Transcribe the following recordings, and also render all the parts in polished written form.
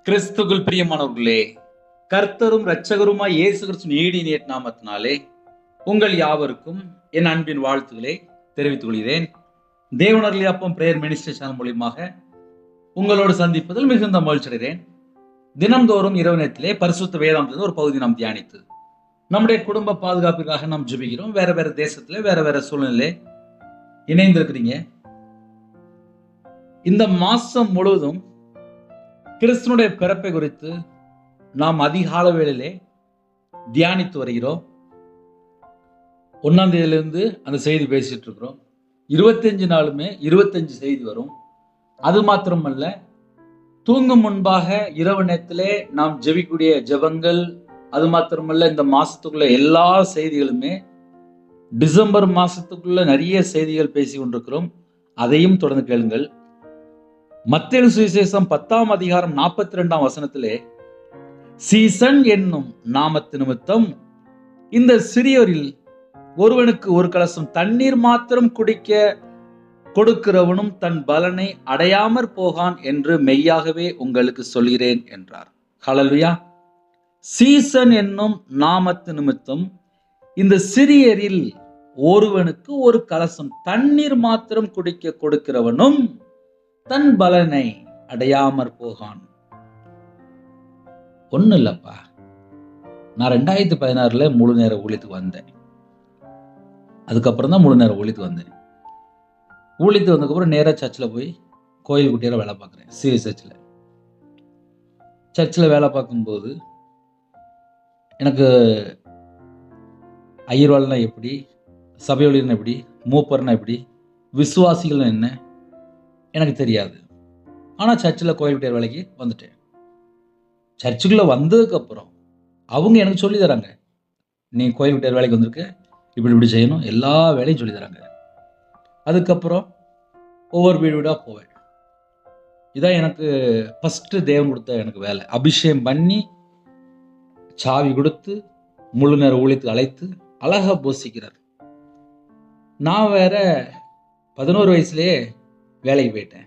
கிறிஸ்துக்குள் பிரியமானவர்களே, கர்த்தரும் இரட்சகருமாய் இயேசு கிறிஸ்துவின் ஈடிய நாமத்தினாலே உங்கள் யாவருக்கும் என் அன்பின் வாழ்த்துக்களை தெரிவித்துக் கொள்கிறேன். தேவனருளி அப்பம் பிரேயர் மினிஸ்ட்ரி சேனல் மூலியமாக உங்களோடு சந்திப்பதில் மிகுந்த மகிழ்ச்சி அடைகிறேன். தினம்தோறும் இரவு நேரத்திலே பரிசுத்த வேதாந்தத்தின் ஒரு பகுதி நாம் தியானித்து நம்முடைய குடும்ப பாதுகாப்பிற்காக நாம் ஜெபிக்கிறோம். வேற வேற தேசத்துல வேற வேற சூழ்நிலை இணைந்திருக்கிறீங்க. இந்த மாசம் முழுவதும் கிறிஸ்துனுடைய பிறப்பை குறித்து நாம் அதிகால வேளையிலே தியானித்து வருகிறோம். 1ஆம் தேதியிலிருந்து அந்த செய்தி பேசிட்டு இருக்கிறோம். 25 நாளுமே 25 செய்தி வரும். அது மாத்திரமல்ல, தூங்கும் முன்பாக இரவு நேரத்திலே நாம் ஜெபிக்கூடிய ஜெபங்கள், அது மாத்திரமல்ல, இந்த மாசத்துக்குள்ள எல்லா செய்திகளுமே டிசம்பர் மாசத்துக்குள்ள நிறைய செய்திகள் பேசி கொண்டிருக்கிறோம். அதையும் தொடர்ந்து கேளுங்கள். மத்தேயு சுவிசேஷம் 10ஆம் அதிகாரம் 42ஆம் வசனத்திலே, சீசன் என்னும் நாமத்து நிமித்தம் இந்த சிறியோரில் ஒருவனுக்கு ஒரு கலசம் தண்ணீர் மாத்திரம் குடிக்க கொடுக்கிறவனும் தன் பலனை அடையாமற் போகான் என்று மெய்யாகவே உங்களுக்கு சொல்கிறேன் என்றார். ஹல்லேலூயா. சீசன் என்னும் நாமத்து நிமித்தம் இந்த சிறியரில் ஒருவனுக்கு ஒரு கலசம் தண்ணீர் மாத்திரம் குடிக்க கொடுக்கிறவனும் தன் பலனை அடையாமற் போகான். ஒன்னும் இல்லப்பா, நான் 2016 முழு நேர ஊழியத்துக்கு வந்தேன். அதுக்கப்புறம் தான் முழு நேர ஊழியத்துக்கு வந்தேன். ஊழியத்துக்கு வந்ததுக்கப்புறம் நேராக சர்ச்சில் போய் கோயில் குட்டியார வேலை பார்க்குறேன். சர்ச்சில் வேலை பார்க்கும்போது எனக்கு ஐயர்வாள்னா எப்படி, சபையொழியர்னா எப்படி, மூப்பர்னா எப்படி, விசுவாசிகள்னா என்ன எனக்கு தெரியாது. ஆனால் சர்ச்சில் கோயில் குட்டியார் வேலைக்கு வந்துட்டேன். சர்ச்சுக்குள்ளே வந்ததுக்கப்புறம் அவங்க எனக்கு சொல்லி தராங்க, நீ கோயில் குட்டியார் வேலைக்கு வந்திருக்க, இப்படி இப்படி செய்யணும், எல்லா வேலையும் சொல்லி தராங்க. அதுக்கப்புறம் ஒவ்வொரு வீடு வீடாக போவேன். இதான் எனக்கு ஃபஸ்ட்டு தேவன் கொடுத்த எனக்கு வேலை. அபிஷேகம் பண்ணி சாவி கொடுத்து முழு நேர ஊழியத்துக்கு அழைத்து அழகாக போஷிக்கிறார். நான் வேற 11 வயசுலேயே வேலைக்கு போயிட்டேன்.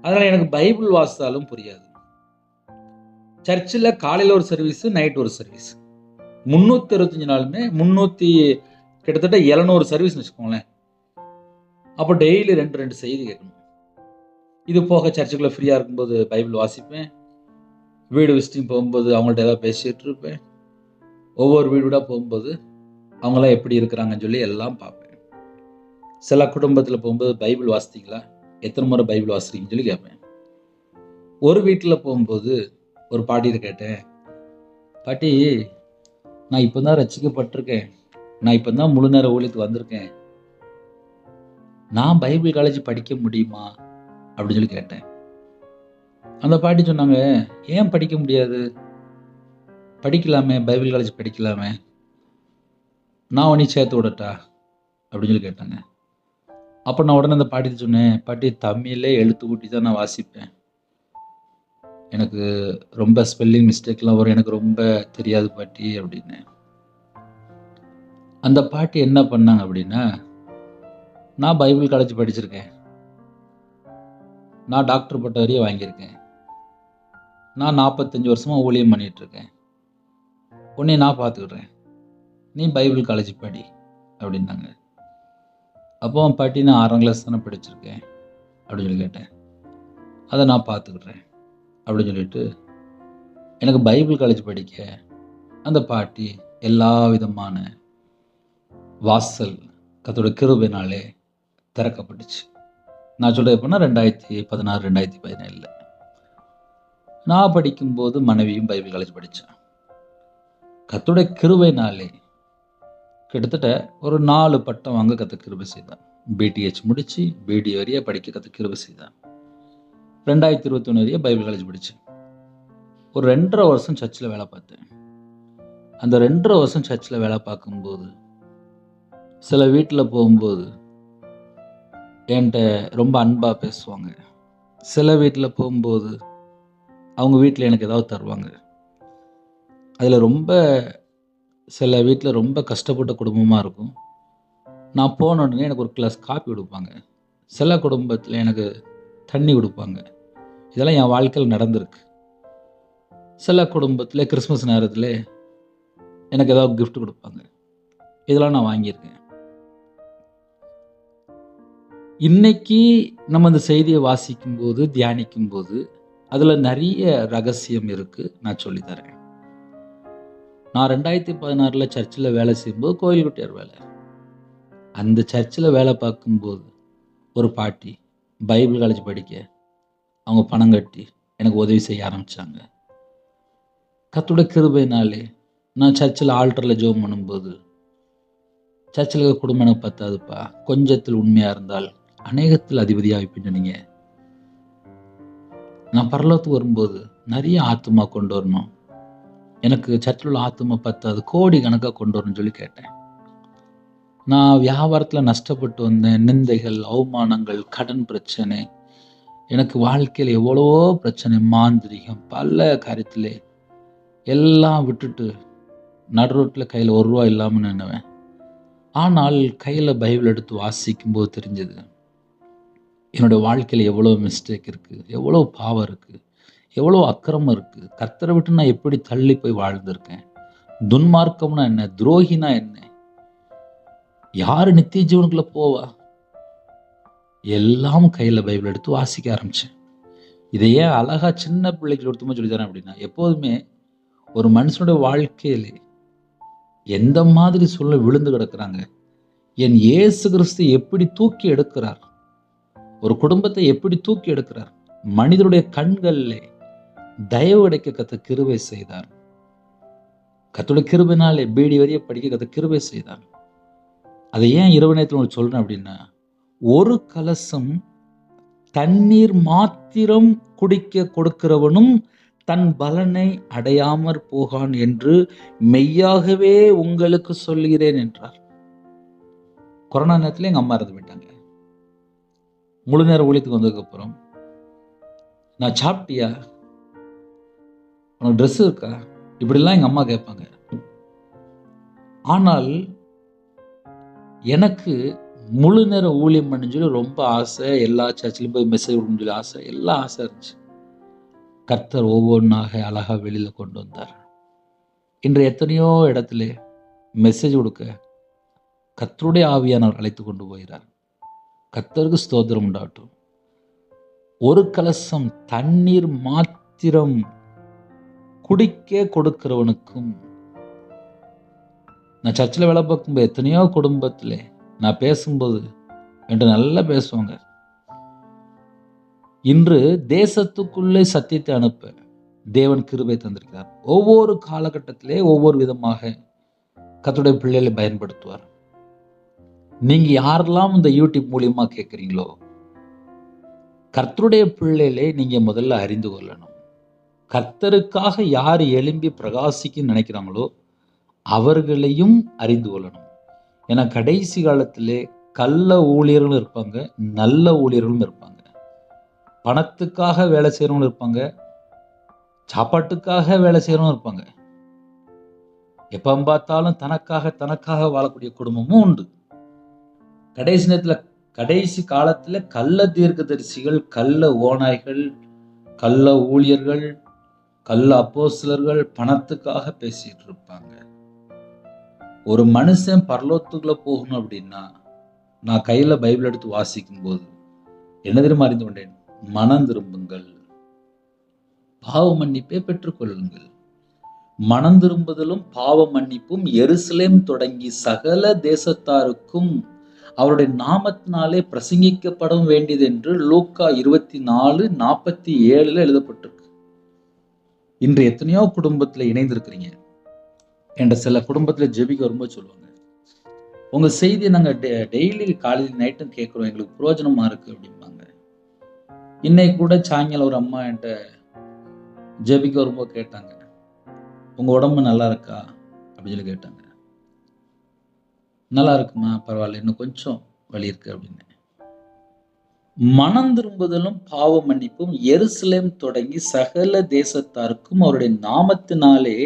அதனால் எனக்கு பைபிள் வாசித்தாலும் புரியாது. சர்ச்சில் காலையில் ஒரு சர்வீஸு, நைட் ஒரு சர்வீஸ், 365 நாளுமே கிட்டத்தட்ட 700 சர்வீஸ்னு வச்சுக்கோங்களேன். அப்போ டெய்லி 2 செய்தி கேட்கணும். இது போக சர்ச்சுக்குள்ளே ஃப்ரீயாக இருக்கும்போது பைபிள் வாசிப்பேன். வீடு விசிட்டிங் போகும்போது அவங்கள்ட்ட ஏதாவது பேசிகிட்டு இருப்பேன். ஒவ்வொரு வீடு வீடாக போகும்போது அவங்களாம் எப்படி இருக்கிறாங்கன்னு சொல்லி எல்லாம் பார்ப்பேன். சில குடும்பத்தில் போகும்போது பைபிள் வாசித்தீங்களா, எத்தனை முறை பைபிள் வாசிக்கிறீங்கன்னு சொல்லி கேட்பேன். ஒரு வீட்டில் போகும்போது ஒரு பாட்டிகிட்ட கேட்டேன், பாட்டி, நான் இப்போ தான் ரட்சிக்கப்பட்டிருக்கேன், நான் இப்போ தான் முழு நேர ஊழியத்துக்கு வந்திருக்கேன், நான் பைபிள் காலேஜ் படிக்க முடியுமா அப்படின்னு சொல்லி கேட்டேன். அந்த பாட்டி சொன்னாங்க, ஏன் படிக்க முடியாது, படிக்கலாமே, பைபிள் காலேஜ் படிக்கலாமே, நான் உன்னை சேர்த்து விடட்டா அப்படின்னு சொல்லி கேட்டாங்க. அப்போ நான் உடனே அந்த பாட்டி சொன்னேன், பாட்டி, தமிழே எழுத்து கூட்டி தான் நான் வாசிப்பேன், எனக்கு ரொம்ப ஸ்பெல்லிங் மிஸ்டேக்லாம் வரும், எனக்கு ரொம்ப தெரியாது பாட்டி அப்படின்னு. அந்த பாட்டி என்ன பண்ணாங்க அப்படின்னா, நான் பைபிள் காலேஜ் படிச்சிருக்கேன், நான் டாக்டர் பட்ட வரையும் வாங்கியிருக்கேன், நான் 45 வருஷமாக ஊழியம் பண்ணிகிட்ருக்கேன், உன்னை நான் பார்த்துக்கிறேன், நீ பைபிள் காலேஜ் படி அப்படின்னாங்க. அப்போ பாட்டி, நான் 6ஆம் கிளாஸ் தானே படிச்சிருக்கேன் அப்படின்னு சொல்லி கேட்டேன். அதை நான் பார்த்துக்கிறேன் அப்படின்னு சொல்லிட்டு எனக்கு பைபிள் காலேஜ் படிக்க அந்த பாட்டி எல்லா விதமான வாசல் கர்த்தருடைய கிருபையினாலே திறக்கப்பட்டுச்சு. நான் சொல்கிறது எப்படின்னா 2016 2017 நான் படிக்கும்போது மனைவியும் பைபிள் காலேஜ் படித்தேன். கர்த்தருடைய கிருபையினாலே கிட்டத்தட்ட ஒரு 4 பட்டம் வாங்க கர்த்தர் கிருபை செய்தான். பிடிஹெச் முடித்து பிடி வரைய படிக்க கர்த்தர் கிருபை செய்தான். 2021 வரைய பைபிள் காலேஜ் படித்தேன். ஒரு 2.5 வருஷம் சர்ச்சில் வேலை பார்த்தேன். அந்த 2.5 வருஷம் சர்ச்சில் வேலை பார்க்கும்போது சில வீட்டில் போகும்போது என்கிட்ட ரொம்ப அன்பாக பேசுவாங்க. சில வீட்டில் போகும்போது அவங்க வீட்டில் எனக்கு ஏதாவது தருவாங்க. அதில் சில வீட்டில் ரொம்ப கஷ்டப்பட்ட குடும்பமாக இருக்கும். நான் போன உடனே எனக்கு ஒரு கிளாஸ் காப்பி கொடுப்பாங்க. சில குடும்பத்தில் எனக்கு தண்ணி கொடுப்பாங்க. இதெல்லாம் என் வாழ்க்கையில் நடந்திருக்கு. சில குடும்பத்தில் கிறிஸ்மஸ் நேரத்தில் எனக்கு ஏதாவது gift கொடுப்பாங்க. இதெல்லாம் நான் வாங்கியிருக்கேன். இன்னைக்கு நம்ம இந்த செய்தியை வாசிக்கும்போது, தியானிக்கும்போது, அதில் நிறைய ரகசியம் இருக்கு. நான் சொல்லித்தரேன். நான் 2016 சர்ச்சில் வேலை செய்யும்போது கோயில் குட்டியார் வேலை. அந்த சர்ச்சில் வேலை பார்க்கும்போது ஒரு பாட்டி பைபிள் காலேஜ் படிக்க அவங்க பணம் கட்டி எனக்கு உதவி செய்ய ஆரம்பித்தாங்க. கர்த்தருடைய கிருபையினாலே நான் சர்ச்சில் ஆல்டரில் ஜெபம் பண்ணும்போது, சர்ச்சில் இருக்கிற குடும்பம் எனக்கு பத்தாதுப்பா, கொஞ்சத்தில் உண்மையாக இருந்தால் அநேகத்தில் அதிபதியாக சொன்னீங்க. நான் பரலோகத்துக்கு வரும்போது நிறைய ஆத்துமா கொண்டு வரணும், எனக்கு சர்ச்சில் உள்ள ஆத்துமா பத்தாது, கோடி கணக்காக கொண்டு வரணும்னு சொல்லி கேட்டேன். நான் வியாபாரத்தில் நஷ்டப்பட்டு வந்தேன். நிந்தைகள், அவமானங்கள், கடன் பிரச்சனை, எனக்கு வாழ்க்கையில் எவ்வளவோ பிரச்சனை, மாந்திரிகம், பல காரியத்திலே எல்லாம் விட்டுட்டு நடு ரோட்டில் கையில் ₹1 இல்லாமல் நின்னுவேன். ஆனால் கையில் பைபிள் எடுத்து வாசிக்கும்போது தெரிஞ்சது, என்னுடைய வாழ்க்கையில் எவ்வளோ மிஸ்டேக் இருக்குது, எவ்வளோ பாவம் இருக்குது, எவ்வளோ அக்கிரமம் இருக்குது, கர்த்தரை விட்டு நான் எப்படி தள்ளி போய் வாழ்ந்திருக்கேன், துன்மார்க்கம்னா என்ன, துரோகினா என்ன, யார் நித்திய ஜீவனுக்குள்ள போவா, எல்லாம் கையில் பைபிள் எடுத்து வாசிக்க ஆரம்பித்தேன். இதை ஏன் அழகா சின்ன பிள்ளைக்கு ஒருத்தமாக சொல்லித்தரேன் அப்படின்னா, எப்போதுமே ஒரு மனுஷனுடைய வாழ்க்கையிலே எந்த மாதிரி சொல்ல விழுந்து கிடக்குறாங்க, என் இயேசு கிறிஸ்து எப்படி தூக்கி எடுக்கிறார், ஒரு குடும்பத்தை எப்படி தூக்கி எடுக்கிறார், மனிதனுடைய கண்களிலே தயவு கிடைக்க கர்த்தர் கிருபை செய்தார். கர்த்தருடைய கிருபையினாலே பீடி வரைய படிக்க கர்த்தர் கிருபை செய்தார். அதை ஏன் இரவு நேரத்தில் உங்களுக்கு சொல்றேன் அப்படின்னா, ஒரு கலசம் தண்ணீர் மாத்திரம் குடிக்க கொடுக்கிறவனும் தன் பலனை அடையாமற் போகான் என்று மெய்யாகவே உங்களுக்கு சொல்கிறேன் என்றார். கொரோனா நேரத்தில் எங்க அம்மா இறந்து போயிட்டாங்க. முழு நேர ஊழியத்துக்கு வந்ததுக்கு அப்புறம், நான் சாப்பிட்டியா, உனக்கு ட்ரெஸ் இருக்கா, இப்படிலாம் எங்க அம்மா கேட்பாங்க. ஆனால் எனக்கு முழு நேர ஊழியம் பண்ணு சொல்லி ரொம்ப ஆசை, எல்லா சர்ச்சிலும் போய் மெசேஜ் கொடுக்கணும்னு சொல்லி ஆசை, எல்லாம் ஆசை இருந்துச்சு. கர்த்தர் ஒவ்வொன்றாக அழகா வெளியில கொண்டு வந்தார். இன்று எத்தனையோ இடத்துல மெசேஜ் கொடுக்க கர்த்தருடைய ஆவியானவர் அழைத்து கொண்டு போகிறார். கர்த்தருக்கு ஸ்தோத்திரம் உண்டாகட்டும். ஒரு கலசம் தண்ணீர் மாத்திரம் குடிக்க கொடுக்கிறவனுக்கும், நான் சர்ச்சில் வேலை பார்க்கும்போது எத்தனையோ குடும்பத்தில் நான் பேசும்போது என்கிட்ட நல்லா பேசுவாங்க. இன்று தேசத்துக்குள்ளே சத்தியத்தை அனுப்ப தேவன் கிருபை தந்திருக்கிறார். ஒவ்வொரு காலகட்டத்திலே ஒவ்வொரு விதமாக கர்த்தருடைய பிள்ளைகளை பயன்படுத்துவார். நீங்க யாரெல்லாம் இந்த யூடியூப் மூலியமா கேட்குறீங்களோ, கர்த்தருடைய பிள்ளைகளை நீங்க முதல்ல அறிந்து கொள்ளணும். கர்த்தருக்காக யார் எழும்பி பிரகாசிக்க நினைக்கிறாங்களோ அவர்களையும் அறிந்து கொள்ளணும். ஏன்னா கடைசி காலத்திலே கள்ள ஊழியர்களும் இருப்பாங்க, நல்ல ஊழியர்களும் இருப்பாங்க. பணத்துக்காக வேலை செய்யறவங்களும் இருப்பாங்க, சாப்பாட்டுக்காக வேலை செய்யறவங்க இருப்பாங்க. எப்ப பார்த்தாலும் தனக்காக வாழக்கூடிய குடும்பமும் உண்டு. கடைசி காலத்துல கள்ள தீர்க்கதரிசிகள், கள்ள ஓநாய்கள், கள்ள ஊழியர்கள், கள்ள அப்போஸ்தலர்கள் பணத்துக்காக பேசிட்டு இருப்பாங்க. ஒரு மனுஷன் பரலோகத்துக்குள்ள போகணும் அப்படின்னா, நான் கையில பைபிள் எடுத்து வாசிக்கும் போது என்ன தெரியுமா அறிந்து கொண்டேன், மனம் திரும்புங்கள், பாவ மன்னிப்பை பெற்றுக்கொள்ளுங்கள். மனம் திரும்புதலும் பாவ மன்னிப்பும் எருசலேம் தொடங்கி சகல தேசத்தாருக்கும் அவருடைய நாமத்தினாலே பிரசங்கிக்கப்பட வேண்டியது என்று லூக்கா 24:47 எழுதப்பட்டிருக்கு. இன்று எத்தனையோ குடும்பத்துல இணைந்திருக்கிறீங்க. என்ற சில குடும்பத்துல ஜெபிக்க வரும்போது சொல்லுவாங்க, உங்க செய்தியை நாங்க டெய்லி காலையில் நைட்டும் கேட்கிறோம், எங்களுக்கு பிரயோஜனமா இருக்கு அப்படிம்பாங்க. இன்னைக்கு கூட சாயங்காலம் ஒரு அம்மா என்கிட்ட ஜெபிக்க வரும்போது கேட்டாங்க, உங்க உடம்பு நல்லா இருக்கா அப்படின்னு சொல்லி கேட்டாங்க. நல்லா இருக்குமா, பரவாயில்ல, இன்னும் கொஞ்சம் வலி இருக்கு அப்படின்னு. மனம் திரும்புதலும் பாவ மன்னிப்பும் எருசலேம் தொடங்கி சகல தேசத்தாருக்கும் அவருடைய நாமத்தினாலே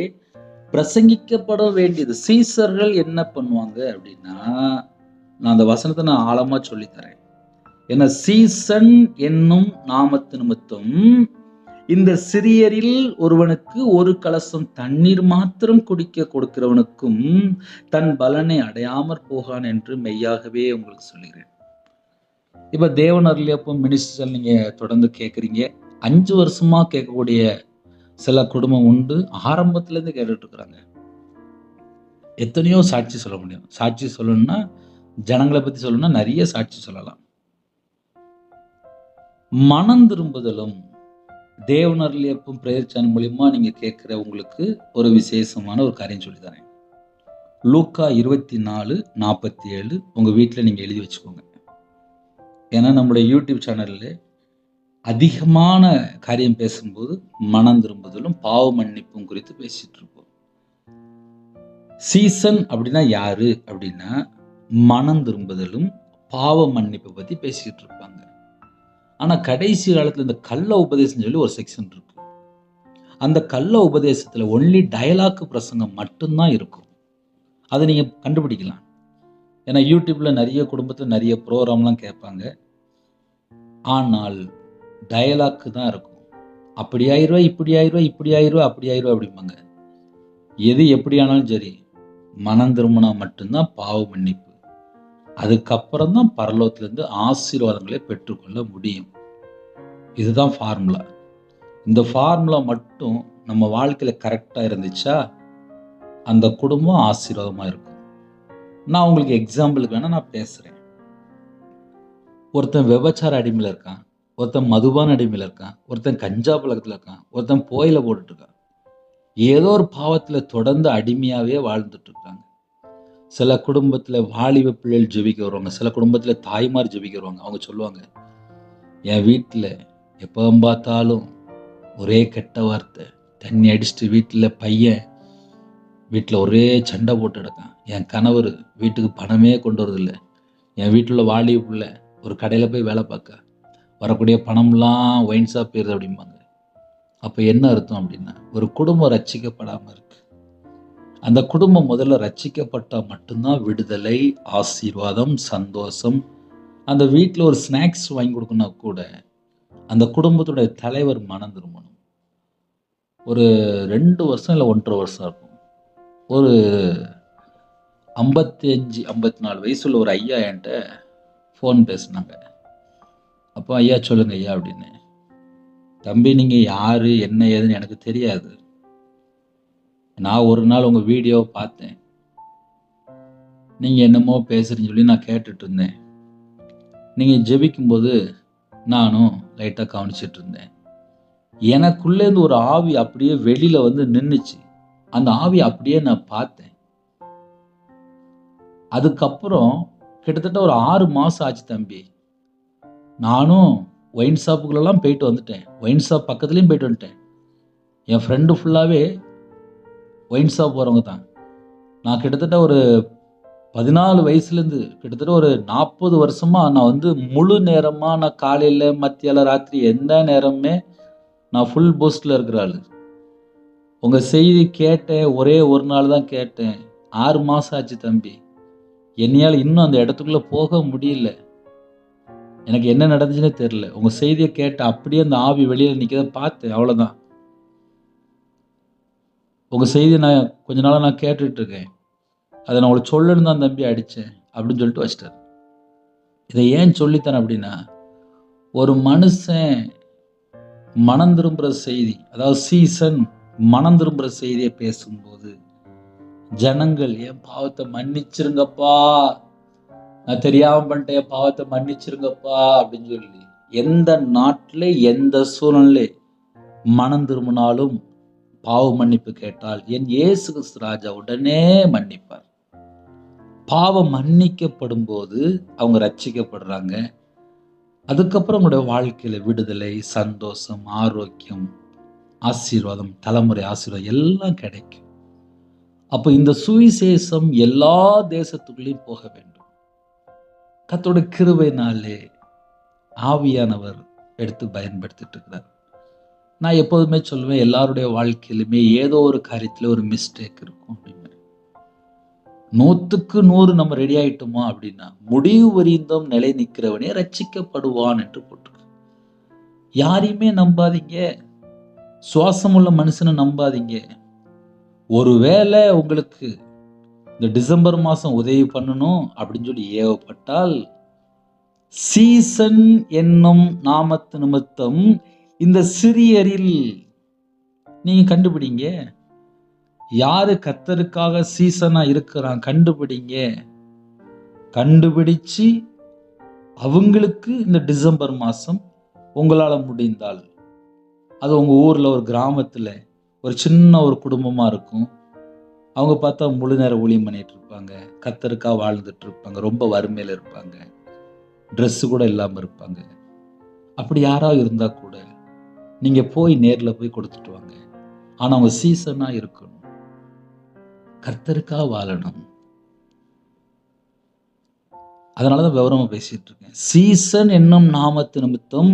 பிரசங்கிக்கப்பட வேண்டியது. சீசர்கள் என்ன பண்ணுவாங்க அப்படின்னா, நான் அந்த வசனத்தை நான் ஆழமா சொல்லித்தரேன். ஏன்னா சீசன் என்னும் நாமத்து நிமித்தம் இந்த சிறியரில் ஒருவனுக்கு ஒரு கலசம் தண்ணீர் மாத்திரம் குடிக்க கொடுக்கிறவனுக்கும் தன் பலனை அடையாமற் போகான் என்று மெய்யாகவே உங்களுக்கு சொல்லுகிறேன். இப்ப தேவன் அருளியப்பம் மினிஸ்டர் நீங்க தொடர்ந்து கேட்குறீங்க. 5 வருஷமா கேட்கக்கூடிய சில குடும்பம் உண்டு. ஆரம்பத்துல இருந்து கேட்டுட்டு இருக்கிறாங்க. எத்தனையோ சாட்சி சொல்ல முடியும். சாட்சி சொல்லணும்னா ஜனங்களை பத்தி சொல்லணும்னா நிறைய சாட்சி சொல்லலாம். மனம் திரும்புதலும் தேவன் அருளியப்பம் பிரேயர் சேனல் மூலியமா நீங்க கேட்கிற உங்களுக்கு ஒரு விசேஷமான ஒரு காரியம் சொல்லி தரேன். லூக்கா 24:47 உங்க வீட்டில் நீங்க எழுதி வச்சுக்கோங்க. ஏன்னா நம்முடைய யூடியூப் சேனல்ல அதிகமான காரியம் பேசும்போது மனம் திரும்புதலும் பாவ மன்னிப்பும் குறித்து பேசிட்டு இருப்போம். சீசன் அப்படின்னா யாரு அப்படின்னா மனம் திரும்புதலும் பாவ மன்னிப்பை பத்தி பேசிக்கிட்டு இருப்பாங்க. ஆனா கடைசி காலத்துல இந்த கள்ள உபதேசம் சொல்லி ஒரு செக்ஷன் இருக்கு. அந்த கள்ள உபதேசத்துல ஒன்லி டயலாக் பிரசங்கம் மட்டும்தான் இருக்கும். அதை நீங்க கண்டுபிடிக்கலாம். ஏன்னா யூடியூப்ல நிறைய குடும்பத்துல நிறைய ப்ரோக்ராம்லாம் கேட்பாங்க. ஆனால் டயலாக் தான் இருக்கும். அப்படி ஆயிடுவா, இப்படி ஆயிடுவா, இப்படி ஆயிடுவா, அப்படி ஆயிடுவா அப்படிம்பாங்க. எது எப்படி ஆனாலும் சரி, மனம் திரும்பினா மட்டும்தான் பாவ மன்னிப்பு. அதுக்கப்புறம் தான் பரலோகத்திலிருந்து ஆசீர்வாதங்களை பெற்றுக்கொள்ள முடியும். இதுதான் ஃபார்முலா. இந்த ஃபார்முலா மட்டும் நம்ம வாழ்க்கையில கரெக்டா இருந்துச்சா அந்த குடும்பம் ஆசீர்வாதமா இருக்கும். நான் உங்களுக்கு எக்ஸாம்பிளுக்கு வேணா நான் பேசுறேன். ஒருத்தன் விபச்சார அடிமையில இருக்கான், ஒருத்தன் மதுபான அடிமையில இருக்கான், ஒருத்தன் கஞ்சா பழக்கத்துல இருக்கான், ஒருத்தன் புகையில போட்டுட்டு இருக்கான். ஏதோ ஒரு பாவத்துல தொடர்ந்து அடிமையாவே வாழ்ந்துட்டு இருக்காங்க. சில குடும்பத்துல வாலிப பிள்ளைகள் ஜெபிக்க வருவாங்க, சில குடும்பத்துல தாய்மார் ஜெபிக்க வருவாங்க. அவங்க சொல்லுவாங்க, என் வீட்டுல எப்போ பார்த்தாலும் ஒரே கெட்ட வார்த்தை, தண்ணி அடிச்சுட்டு வீட்டில் ஒரே சண்டை போட்டு கிடக்கான். என் கணவர் வீட்டுக்கு பணமே கொண்டு வரதில்லை. என் வீட்டில் வாலிப பிள்ளை ஒரு கடையில் போய் வேலை பார்க்க வரக்கூடிய பணம்லாம் ஒயின் ஷாப் போயிருது அப்படிம்பாங்க. அப்போ என்ன அர்த்தம் அப்படின்னா ஒரு குடும்பம் ரட்சிக்கப்படாமல் இருக்கு. அந்த குடும்பம் முதல்ல ரட்சிக்கப்பட்டால் மட்டும்தான் விடுதலை, ஆசீர்வாதம், சந்தோஷம். அந்த வீட்டில் ஒரு ஸ்நாக்ஸ் வாங்கி கொடுக்கணும்னா கூட அந்த குடும்பத்துடைய தலைவர் மனம் திரும்பணும். ஒரு 2 வருஷம் இல்லை 1.5 வருஷம் இருக்கும். ஒரு 55-54 வயசுள்ள ஒரு ஐயா என்கிட்ட ஃபோன் பேசினாங்க. அப்போ ஐயா சொல்லுங்க ஐயா அப்படின்னு. தம்பி நீங்கள் யார் என்ன ஏதுன்னு எனக்கு தெரியாது. நான் ஒரு நாள் உங்கள் வீடியோவை பார்த்தேன். நீங்கள் என்னமோ பேசுகிறீங்கன்னு சொல்லி நான் கேட்டுட்டு இருந்தேன். நீங்கள் ஜெபிக்கும்போது நானும் லைட்டாக கவனிச்சிட்டு இருந்தேன். எனக்குள்ளேருந்து ஒரு ஆவி அப்படியே வெளியில் வந்து நின்றுச்சு. அந்த ஆவி அப்படியே நான் பார்த்தேன். அதுக்கப்புறம் கிட்டத்தட்ட ஒரு 6 மாதம் ஆச்சு தம்பி. நானும் ஒயின் ஷாப்புகளெல்லாம் போயிட்டு வந்துட்டேன். ஒயின் ஷாப் பக்கத்துலேயும் போயிட்டு வந்துட்டேன். என் ஃப்ரெண்டு ஃபுல்லாகவே ஒயின் ஷாப் போகிறவங்க தான். நான் கிட்டத்தட்ட ஒரு 14 வயசுலேருந்து கிட்டத்தட்ட ஒரு 40 வருஷமாக நான் வந்து முழு நேரமாக நான் காலையில் மத்தியானம் ராத்திரி எந்த நேரமுமே நான் ஃபுல் போஸ்டில் இருக்கிற ஆள். உங்கள் செய்தி கேட்டேன், ஒரே ஒரு நாள் தான் கேட்டேன். 6 மாதம் ஆச்சு தம்பி. என்னையால் இன்னும் அந்த இடத்துக்குள்ளே போக முடியல. எனக்கு என்ன நடந்துச்சுன்னே தெரியல. உங்கள் செய்தியை கேட்ட அப்படியே அந்த ஆவி வெளியில் நிற்கிறத பார்த்தேன், அவ்வளோதான். உங்கள் செய்தியை நான் கொஞ்ச நாளாக நான் கேட்டுட்ருக்கேன். அதை நான் உங்களுக்கு சொல்லணும் தான் தம்பி அடித்தேன் அப்படின்னு சொல்லிட்டு வச்சிட்டார். இதை ஏன் சொல்லித்தரேன் அப்படின்னா, ஒரு மனுஷன் மனம் திரும்புகிற செய்தி, அதாவது சீசன் மனம் திரும்புகிற செய்தியை பேசும்போது ஜனங்கள் என் பாவத்தை மன்னிச்சிருங்கப்பா, நான் தெரியாம பண்ணிட்டேன், என் பாவத்தை மன்னிச்சிருங்கப்பா அப்படின்னு சொல்லி எந்த நாட்டில் எந்த சூழ்நிலை மனம் திரும்பினாலும் பாவ மன்னிப்பு கேட்டால் என் இயேசு கிறிஸ்து ராஜா உடனே மன்னிப்பார். பாவம் மன்னிக்கப்படும் போது அவங்க ரட்சிக்கப்படுறாங்க. அதுக்கப்புறம் உங்களுடைய வாழ்க்கையில விடுதலை, சந்தோஷம், ஆரோக்கியம், ஆசீர்வாதம், தலைமுறை ஆசீர்வாதம் எல்லாம் கிடைக்கும். அப்போ இந்த சுவிசேஷம் எல்லா தேசத்துக்குள்ளேயும் போக வேண்டும். கர்த்தருடைய கிருபையினாலே ஆவியானவர் எடுத்து பயன்படுத்திட்டு இருக்கிறார். நான் எப்போதுமே சொல்லுவேன், எல்லாருடைய வாழ்க்கையிலுமே ஏதோ ஒரு காரியத்தில் ஒரு மிஸ்டேக் இருக்கும் அப்படின்னு. 100க்கு 100 நம்ம ரெடி ஆயிட்டோமா அப்படின்னா முடிவு வரிந்தும் நிலை நிற்கிறவனே ரட்சிக்கப்படுவான் என்று போட்டிருக்கு. யாரையுமே நம்பாதீங்க. சுவாசமுள்ள மனுஷனை நம்பாதீங்க. ஒருவேளை உங்களுக்கு இந்த டிசம்பர் மாசம் உதவி பண்ணணும் அப்படின்னு சொல்லி ஏவப்பட்டால், சீசன் என்னும் நாமத்து நிமித்தம் இந்த சிறியரில் நீங்க கண்டுபிடிங்க. யாரு கர்த்தருக்காக சீசனா இருக்கிறான் கண்டுபிடிங்க. கண்டுபிடிச்சு அவங்களுக்கு இந்த டிசம்பர் மாசம் உங்களால முடிந்தால், அது உங்க ஊர்ல ஒரு கிராமத்துல ஒரு சின்ன ஒரு குடும்பமா இருக்கும். அவங்க பார்த்தா முழு நேர ஊழியம் பண்ணிட்டு இருப்பாங்க, கர்த்தருக்காக வாழ்ந்துட்டு இருப்பாங்க, ரொம்ப வறுமையில இருப்பாங்க, ட்ரெஸ் கூட இல்லாம இருப்பாங்க. அப்படி யாராவது இருந்தா கூட நீங்க போய் நேர்ல போய் கொடுத்துட்டு வாங்க. ஆனா அவங்க சீசனா இருக்கணும், கர்த்தருக்காக வாழணும். அதனாலதான் விவரமா பேசிட்டு இருக்கேன். சீசன் என்னும் நாமத்து நிமித்தம்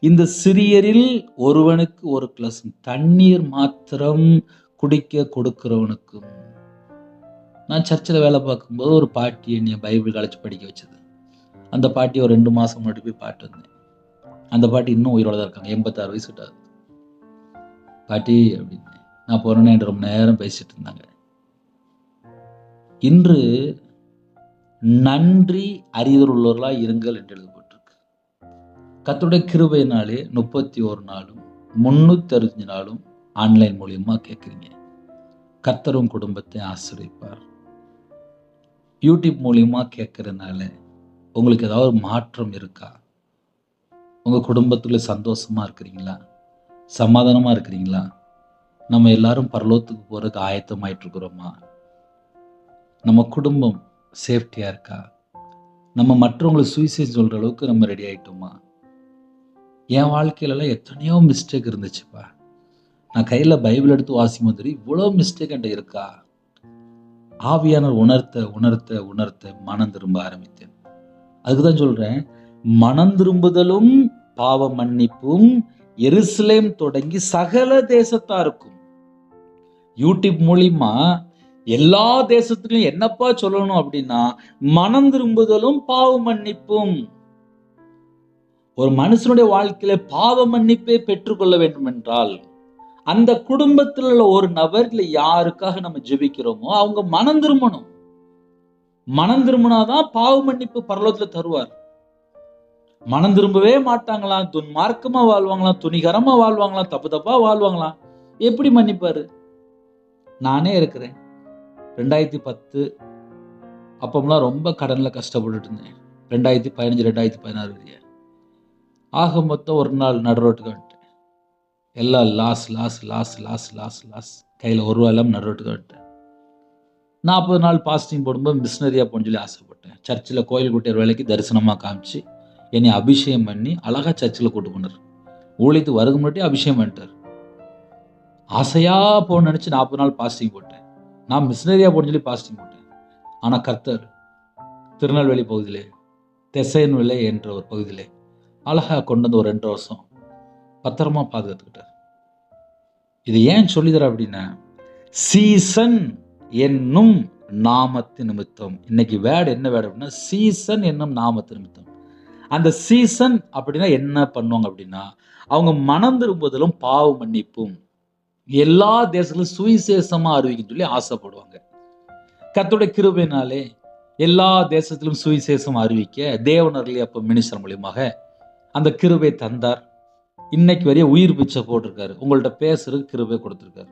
இந்த சிறியரில் ஒருவனுக்கு ஒரு கிளாஸ் தண்ணீர் மாத்திரம் குடிக்க கொடுக்கிறவனுக்கும். நான் சர்ச்சில் வேலை பார்க்கும்போது ஒரு பாட்டி என்னைய பைபிள் காலேஜ் படிக்க வச்சது. அந்த பாட்டி ஒரு 2 மாசம் முன்னாடி போய் பாட்டு வந்தேன். அந்த பாட்டி இன்னும் உயிரோட தான் இருக்காங்க. 86 வயசு விட்டாது. பாட்டி அப்படின்னு நான் போனேன்னு ரொம்ப நேரம் பேசிட்டு இருந்தாங்க. இன்று நன்றி அறிதல் உள்ளவர்களாய் இருங்கள் என்று எழுதப்பட்டிருக்கு. கர்த்தருடைய கிருபையினாலே 31 நாளும் 365 நாளும் ஆன்லைன் மூலியமா கேட்குறீங்க. கர்த்தரும் குடும்பத்தை ஆசீர்வதிப்பார். யூடியூப் மூலியமா கேட்கறதுனால உங்களுக்கு ஏதாவது மாற்றம் இருக்கா? உங்க குடும்பத்துல சந்தோஷமா இருக்கிறீங்களா? சமாதானமா இருக்கிறீங்களா? நம்ம எல்லாரும் பரலோகத்துக்கு போறதுக்கு ஆயத்தமாயிட்டு இருக்கிறோமா? நம்ம குடும்பம் சேஃப்டியா இருக்கா? நம்ம மற்றவங்களுக்கு சுவிசேஷம் சொல்ற அளவுக்கு நம்ம ரெடி ஆயிட்டோமா? என் வாழ்க்கையிலலாம் எத்தனையோ மிஸ்டேக் இருந்துச்சுப்பா. நான் கையில பைபிள் எடுத்து வாசிக்கும் போது இவ்வளோ மிஸ்டேக் என்கிட்ட இருக்கா? ஆவியானவர் உணர்த்த உணர்த்த உணர்த்த மனம் திரும்ப ஆரம்பித்தேன். அதுக்குதான் சொல்றேன், மனம் திரும்புதலும் பாவ மன்னிப்பும் எருசலேம் தொடங்கி சகல தேசத்தாருக்கும். யூடியூப் மூலியமா எல்லா தேசத்திலும் என்னப்பா சொல்லணும் அப்படின்னா, மனம் திரும்புதலும் பாவ மன்னிப்பும். ஒரு மனுஷனுடைய வாழ்க்கையில பாவ மன்னிப்பை பெற்றுக்கொள்ள வேண்டும் என்றால், அந்த குடும்பத்தில் உள்ள ஒரு நபர் இல்ல யாருக்காக நம்ம ஜெபிக்கிறோமோ அவங்க மனம் திரும்பணும். மனம் திரும்பினாதான் பாவ மன்னிப்பு பரலோகத்துல தருவார். மனம் திரும்பவே மாட்டாங்களாம், துன்மார்க்கமா வாழ்வாங்களாம், துணிகரமா வாழ்வாங்களாம், தப்பு தப்பா வாழ்வாங்களாம். எப்படி மன்னிப்பாரு? நானே இருக்கிறேன். 2010 அப்பமெல்லாம் ரொம்ப கடன்ல கஷ்டப்பட்டுட்டு இருந்தேன். 2015 2016 வரைய ஆக மொத்தம் ஒரு நாள் நடுரோட்டுக்கு வந்துட்டேன். எல்லாம் loss loss loss loss loss loss. கையில் ஒரு ரூபா இல்லாமல் நடுரோட்டுக்கு வந்துட்டேன். 40 நாள் பாஸ்டிங் போடும்போது மிஷினரியா போன்னு சொல்லி ஆசைப்பட்டேன். சர்ச்சில் கோயில் குட்டியர் வேலைக்கு தரிசனமாக காமிச்சு என்னை அபிஷேகம் பண்ணி அழகா சர்ச்சில் கூட்டு போனார். ஊழியத்துக்கு வருக முன்னாடி அபிஷேகம் பண்ணிட்டார். ஆசையா போன்னு நினைச்சு 40 நாள் பாஸ்டிங் போட்டேன். நான் மிஷினரியா போன்னு சொல்லி பாஸ்டிங் போட்டேன். ஆனா கர்த்தர் திருநெல்வேலி பகுதியிலே தெசையன்விலை என்ற ஒரு பகுதியிலே அழகா கொண்டு வந்து ஒரு 2 வருஷம் பத்திரமா பாதுகாத்துக்கிட்டார். இது ஏன் சொல்லிதர அப்படின்னா, சீசன் என்னும் நாமத்து நிமித்தம். இன்னைக்கு வேர்டு என்ன வேர்டு அப்படின்னா, சீசன் என்னும் நாமத்து நிமித்தம். அந்த சீசன் அப்படின்னா என்ன பண்ணுவாங்க அப்படின்னா, அவங்க மனம் திரும்புதலும் பாவ மன்னிப்பும் எல்லா தேசத்திலும் சுவிசேஷமா அறிவிக்க சொல்லி ஆசைப்படுவாங்க. கர்த்தருடைய கிருபையினாலே எல்லா தேசத்திலும் சுவிசேஷம் அறிவிக்க தேவனர்களே அப்ப மினிஸ்டர் மூலியமாக அந்த கிருபை தந்தார். இன்னைக்கு வரைய உயிர் பிச்சை போட்டிருக்காரு. உங்கள்ட்ட பேசுறதுக்கு கிருபை கொடுத்திருக்காரு.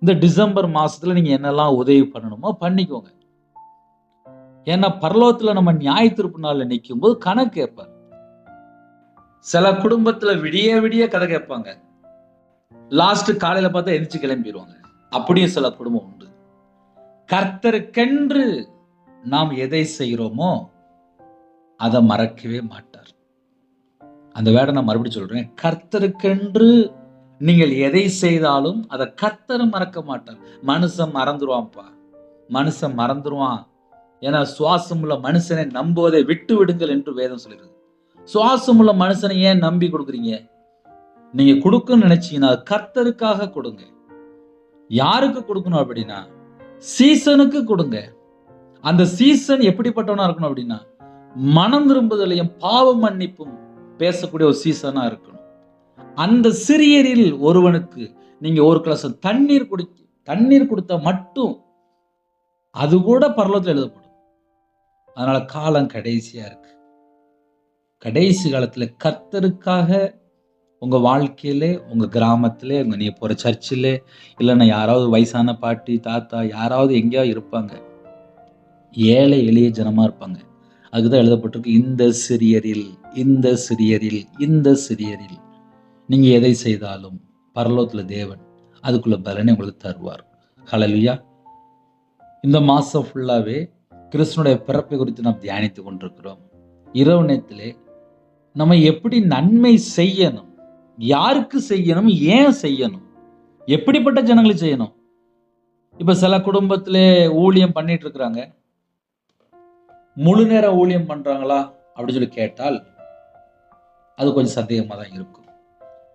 இந்த டிசம்பர் மாசத்துல நீங்க என்னெல்லாம் உதவி பண்ணணுமோ பண்ணிக்கோங்க. ஏன்னா பரலோகத்துல நம்ம நியாய தீர்ப்பு நாள்ல நிற்கும் போது கணக்கு கேட்பார். சில குடும்பத்துல விடிய விடிய கதை கேட்பாங்க. லாஸ்ட் காலையில பார்த்தா எந்திரிச்சு கிளம்பிடுவாங்க. அப்படியும் சில குடும்பம் உண்டு. கர்த்தருக்கென்று நாம் எதை செய்கிறோமோ அதை மறக்கவே மாட்டார். அந்த வேடை நான் மறுபடியும் சொல்றேன். கர்த்தருக்கென்று நீங்கள் எதை செய்தாலும் அதை கர்த்தர் மறக்க மாட்டார். மனுஷன் மறந்துடுவான்ப்பா, மனுஷன் மறந்துடுவான். ஏன்னா சுவாசம் உள்ள மனுஷனை நம்புவதை விட்டு விடுங்கள் என்று வேதம் சொல்லிடுது. சுவாசம் உள்ள மனுஷனை ஏன் நம்பி கொடுக்குறீங்க? நீங்க கொடுக்கணும்னு நினைச்சீங்கன்னா கர்த்தருக்காக கொடுங்க. யாருக்கு கொடுக்கணும் அப்படின்னா, சீசனுக்கு கொடுங்க. அந்த சீசன் எப்படிப்பட்டவனா இருக்கணும் அப்படின்னா, மனம் திரும்புதலையும் பாவ மன்னிப்பும் பேசக்கூடிய ஒரு சீசனா இருக்கணும். அந்த சிறியரில் ஒருவனுக்கு நீங்க ஒரு கிளாஸ் தண்ணீர் கொடுத்தா மட்டும் அது கூட பரலோகத்தில் எழுதப்படும். அதனால காலம் கடைசியா இருக்கு. கடைசி காலத்துல கர்த்தருக்காக உங்க வாழ்க்கையிலே, உங்க கிராமத்திலே, நீங்க போற சர்ச்சிலே, இல்லைன்னா யாராவது வயசான பாட்டி தாத்தா யாராவது எங்கேயாவது இருப்பாங்க, ஏழை எளிய ஜனமா இருப்பாங்க. அதுக்குதான் எழுதப்பட்டிருக்கு, இந்த சிறியரில் இந்த சிறியரில் இந்த சிறியரில் நீங்க எதை செய்தாலும் பரலோகத்துல தேவன் அதுக்குள்ள பலனை உங்களுக்கு தருவார். ஹல்லேலூயா. இந்த மாசம் ஃபுல்லாவே கிறிஸ்துனுடைய பிறப்பை குறித்து நாம் தியானித்துக் கொண்டிருக்கிறோம். இரவு நேரத்திலே நம்ம எப்படி நன்மை செய்யணும், யாருக்கு செய்யணும், ஏன் செய்யணும், எப்படிப்பட்ட ஜனங்களுக்கு செய்யணும். இப்ப சில குடும்பத்திலே ஊழியம் பண்ணிட்டு இருக்கிறாங்க, முழு நேர ஊழியம் பண்றாங்களா அப்படின்னு சொல்லி கேட்டால் அது கொஞ்சம் சந்தேகமா தான் இருக்கும்.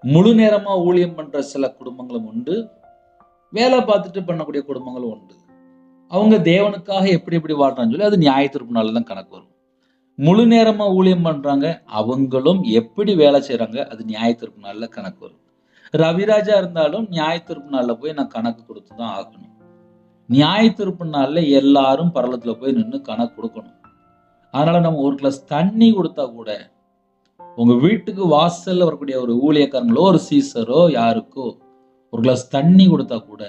முழு நேரமா ஊழியம் பண்ற சில குடும்பங்களும் உண்டு, வேலை பார்த்துட்டு பண்ணக்கூடிய குடும்பங்களும் உண்டு. அவங்க தேவனுக்காக எப்படி எப்படி வாழ்றான்னு சொல்லி அது நியாயத்தீர்ப்பு நாள்ல தான் கணக்கு வரும். முழு நேரமா ஊழியம் பண்றாங்க, அவங்களும் எப்படி வேலை செய்யறாங்க அது நியாயத்தீர்ப்பு நாள்ல கணக்கு வரும். ரவிராஜா இருந்தாலும் நியாயத்தீர்ப்பு நாள்ல போய் நான் கணக்கு கொடுத்து தான் ஆகணும். நியாயத்தீர்ப்பு நாள்ல எல்லாரும் பரலத்துல போய் நின்று கணக்கு கொடுக்கணும். அதனால நம்ம ஒரு கிளாஸ் தண்ணி கொடுத்தா கூட, உங்க வீட்டுக்கு வாசல்ல வரக்கூடிய ஒரு ஊழியக்காரங்களோ ஒரு சீசரோ யாருக்கோ ஒரு கிளாஸ் தண்ணி கொடுத்தா கூட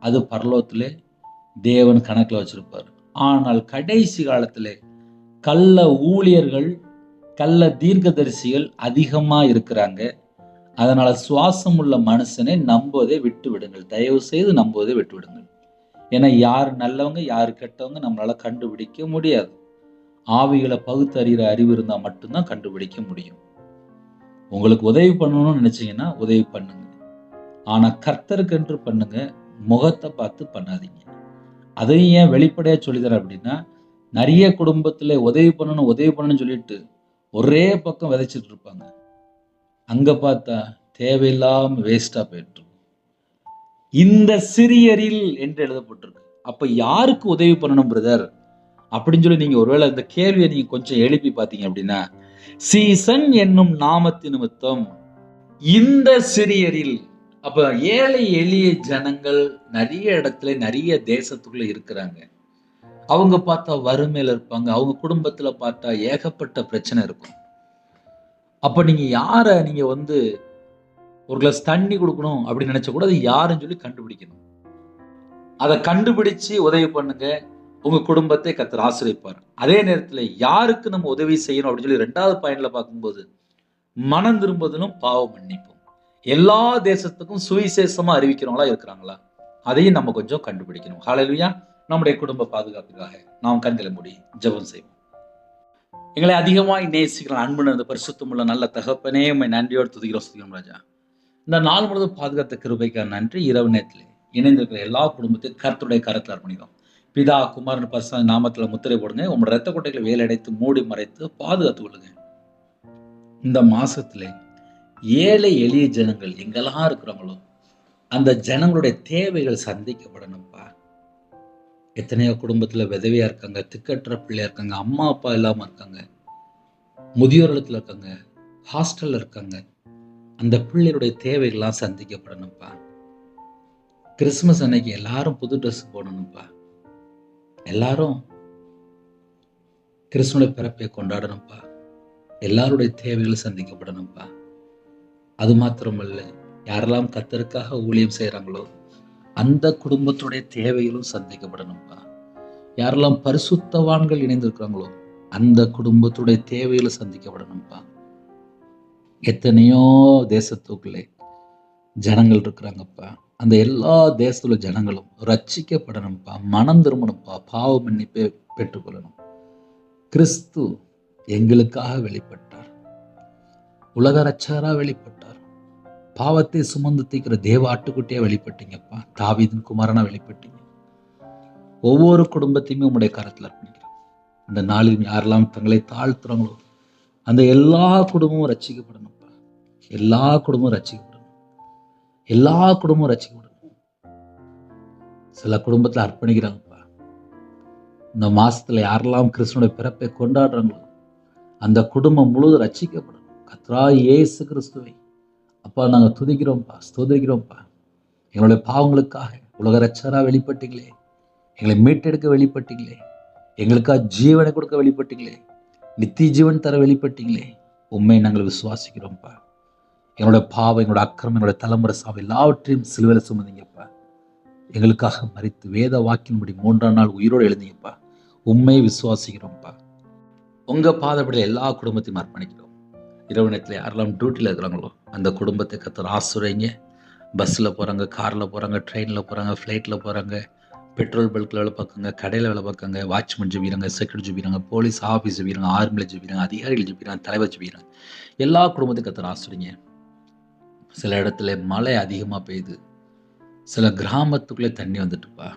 அது பரலோகத்திலே தேவன் கணக்குல வச்சிருப்பார். ஆனால் கடைசி காலத்திலே கள்ள ஊழியர்கள், கள்ள தீர்க்கதரிசிகள் அதிகமா இருக்கிறாங்க. அதனால சுவாசம் உள்ள மனுஷனை நம்புவதை விட்டு விடுங்கள். தயவு செய்து நம்புவதை விட்டு விடுங்கள். ஏன்னா யார் நல்லவங்க யார் கெட்டவங்க நம்மளால கண்டுபிடிக்க முடியாது. ஆவிகளை பகுத்தறிகிற அறிவு இருந்தால் மட்டும்தான் கண்டுபிடிக்க முடியும். உங்களுக்கு உதவி பண்ணணும்னு நினைச்சீங்கன்னா உதவி பண்ணுங்க. ஆனா கர்த்தருக்கு என்று பண்ணுங்க, முகத்தை பார்த்து பண்ணாதீங்க. அதையும் ஏன் வெளிப்படையா சொல்லித்தரேன் அப்படின்னா, நிறைய குடும்பத்துல உதவி பண்ணணும்னு சொல்லிட்டு ஒரே பக்கம் விதைச்சிட்டு இருப்பாங்க. அங்க பார்த்தா தேவையில்லாம வேஸ்டா போயிட்டு இந்த சிறியரில் என்று எழுதப்பட்டிருக்கு. அப்ப யாருக்கு உதவி பண்ணணும் பிரதர் அப்படின்னு சொல்லி நீங்க ஒருவேளை இந்த கேள்வியை நீங்க கொஞ்சம் எழுப்பி பார்த்தீங்க அப்படின்னா, சீசன் என்னும் நாமத்தின் நிமித்தம் இந்த சிறியரில், அப்ப ஏழை எளிய ஜனங்கள் நிறைய இடத்துல நிறைய தேசத்துக்குள்ள இருக்கிறாங்க. அவங்க பார்த்தா வறுமையில இருப்பாங்க, அவங்க குடும்பத்துல பார்த்தா ஏகப்பட்ட பிரச்சனை இருக்கும். அப்ப நீங்க யார நீங்க ஒரு கிளாஸ் தண்ணி கொடுக்கணும் அப்படின்னு நினைச்ச கூட அது யாருன்னு சொல்லி கண்டுபிடிக்கணும். அதை கண்டுபிடிச்சு உதவி பண்ணுங்க. உங்க குடும்பத்தை கர்த்தர் ஆசீர்வதிப்பார். அதே நேரத்துல யாருக்கு நம்ம உதவி செய்யணும் அப்படின்னு சொல்லி 2வது பாயிண்ட்ல பார்க்கும்போது, மனம் திரும்புவதிலும் பாவ மன்னிப்பும். எல்லா தேசத்துக்கும் சுவிசேஷமா அறிவிக்கிறவங்களா இருக்கிறாங்களா, அதையும் நம்ம கொஞ்சம் கண்டுபிடிக்கணும். ஹல்லேலூயா. நம்முடைய குடும்ப பாதுகாப்புக்காக நாம் கண்களை மூடி ஜெபம் செய்வோம். எங்களை அதிகமாய் நேசிக்கிற அன்பு நிறைந்த பரிசுத்தமுள்ள நல்ல தகப்பனே, உம்மை நன்றியோடு துதிக்கிறோம் ராஜா. இந்த நாள் முழுவதும் பாதுகாத்த கிருபைக்காக நன்றி. இரவு நேரத்திலே இணைந்திருக்கிற எல்லா குடும்பத்தையும் கர்த்தருடைய கரத்தில் அர்ப்பணிக்கிறோம். பிதா குமாரன் பரிசுத்த நாமத்துல முத்திரை போடுங்க. உங்களோட ரத்த கொட்டைகளை வேலடைத்து மூடி மறைத்து பாதுகாத்து கொள்ளுங்க. இந்த மாசத்திலே ஏழை எளிய ஜனங்கள் எங்கெல்லாம் இருக்கிறாங்களோ அந்த ஜனங்களுடைய தேவைகள் சந்திக்கப்படணும்ப்பா. எத்தனையோ குடும்பத்துல விதவையா இருக்காங்க, திக்கற்ற பிள்ளையா இருக்காங்க, அம்மா அப்பா இல்லாம இருக்காங்க, முதியோர் இல்லத்துல இருக்காங்க, ஹாஸ்டல்ல இருக்காங்க. அந்த பிள்ளைகளுடைய தேவைகள்லாம் சந்திக்கப்படணும்ப்பா. கிறிஸ்துமஸ் அன்னைக்கு எல்லாரும் புது ட்ரெஸ் போடணும்ப்பா. எல்லாரும் கிறிஸ்துவோட பிறப்பை கொண்டாடணும்ப்பா. எல்லாருடைய தேவைகளும் சந்திக்கப்படணும்ப்பா. அது மாத்திரமல்ல, யாரெல்லாம் கர்த்தருக்காக ஊழியம் செய்யறாங்களோ அந்த குடும்பத்துடைய தேவைகளும் சந்திக்கப்படணும்ப்பா. யாரெல்லாம் பரிசுத்தவான்கள் இணைந்திருக்கிறாங்களோ அந்த குடும்பத்துடைய தேவைகளும் சந்திக்கப்படணும்ப்பா. எத்தனையோ தேசத்துக்குள்ளே ஜனங்கள் இருக்கிறாங்கப்பா. அந்த எல்லா தேசத்துல ஜனங்களும் ரட்சிக்கப்படணும்ப்பா, மனம் திரும்பணும்ப்பா, பாவ மன்னிப்பை பெற்றுக்கொள்ளணும். கிறிஸ்து எங்களுக்காக வெளிப்பட்டார், உலக ரட்சகரா வெளிப்பட்டார். பாவத்தை சுமந்து தீக்கிற தேவ ஆட்டுக்குட்டியா வெளிப்பட்டீங்கப்பா. தாவீதின் குமாரனா வெளிப்பட்டீங்க. ஒவ்வொரு குடும்பத்தையுமே உங்களுடைய கரத்தில் அர்ப்பணிக்கிறோம். இந்த நாளில் யாரெல்லாம் தங்களை தாழ்த்துறாங்களோ அந்த எல்லா குடும்பமும் ரட்சிக்கப்படணும்ப்பா. எல்லா குடும்பமும் ரட்சிக்கப்படணும். எல்லா குடும்பமும் ரட்சிக்கப்படணும். சில குடும்பத்துல அர்ப்பணிக்கிறாங்கப்பா. இந்த மாசத்துல யாரெல்லாம் கிறிஸ்துவோட பிறப்பை கொண்டாடுறாங்களோ அந்த குடும்பம் முழுவதும் ரட்சிக்கப்படணும். கர்த்தராகிய இயேசு கிறிஸ்துவை அப்ப அப்பா நாங்கள் துதிக்கிறோம்ப்பா, ஸ்தோத்திரிக்கிறோம்ப்பா. எங்களுடைய பாவங்களுக்காக உலக ரட்சகரா வெளிப்பட்டீங்களே, எங்களை மீட்டெடுக்க வெளிப்பட்டீங்களே, எங்களுக்காக ஜீவனை கொடுக்க வெளிப்பட்டீங்களே, நித்திய ஜீவன் தர வெளிப்பட்டீங்களே, உண்மை நாங்கள் விசுவாசிக்கிறோம்ப்பா. என்னோட பாவம், என்னோட அக்கிரமம், என்னோட தலைமுறை சாவு எல்லாவற்றையும் சிலுவையில் சுமந்தீங்கப்பா. எங்களுக்காக மரித்து வேத வாக்கின்படி 3ஆம் நாள் உயிரோடு எழுந்தீங்கப்பா. உண்மையை விசுவாசிக்கிறோம்ப்பா. உங்க பாதப்படியில் எல்லா குடும்பத்தையும் அர்ப்பணிக்கிறோம். இரவு நேரத்தில் யாரெல்லாம் டியூட்டியில் இருக்கிறாங்களோ அந்த குடும்பத்தை கர்த்தர் ஆசீர்வதிங்க. பஸ்ஸில் போகிறாங்க, காரில் போகிறாங்க, ட்ரெயினில் போகிறாங்க, ஃப்ளைட்டில் போகிறாங்க, பெட்ரோல் பல்கில் வேலை பார்க்குங்க, கடையில் வேலை பார்க்குங்க, வாட்ச்மேன் ஜெபிக்கிறாங்க, செக்யூரிட்டி ஜெபிக்கிறாங்க, போலீஸ் ஆஃபீஸ் ஜெபிக்கிறாங்க, ஆர்மியில் ஜெபிக்கிறாங்க, அதிகாரிகள் ஜெபிக்கிறாங்க, தலைவர் ஜெபிக்கிறாங்க. எல்லா குடும்பத்தையும் கர்த்தர் ஆசீர்வதிங்க. சில இடத்துல மழை அதிகமாக பெய்யுது, சில கிராமத்துக்குள்ளே தண்ணி வந்துட்டுப்பா.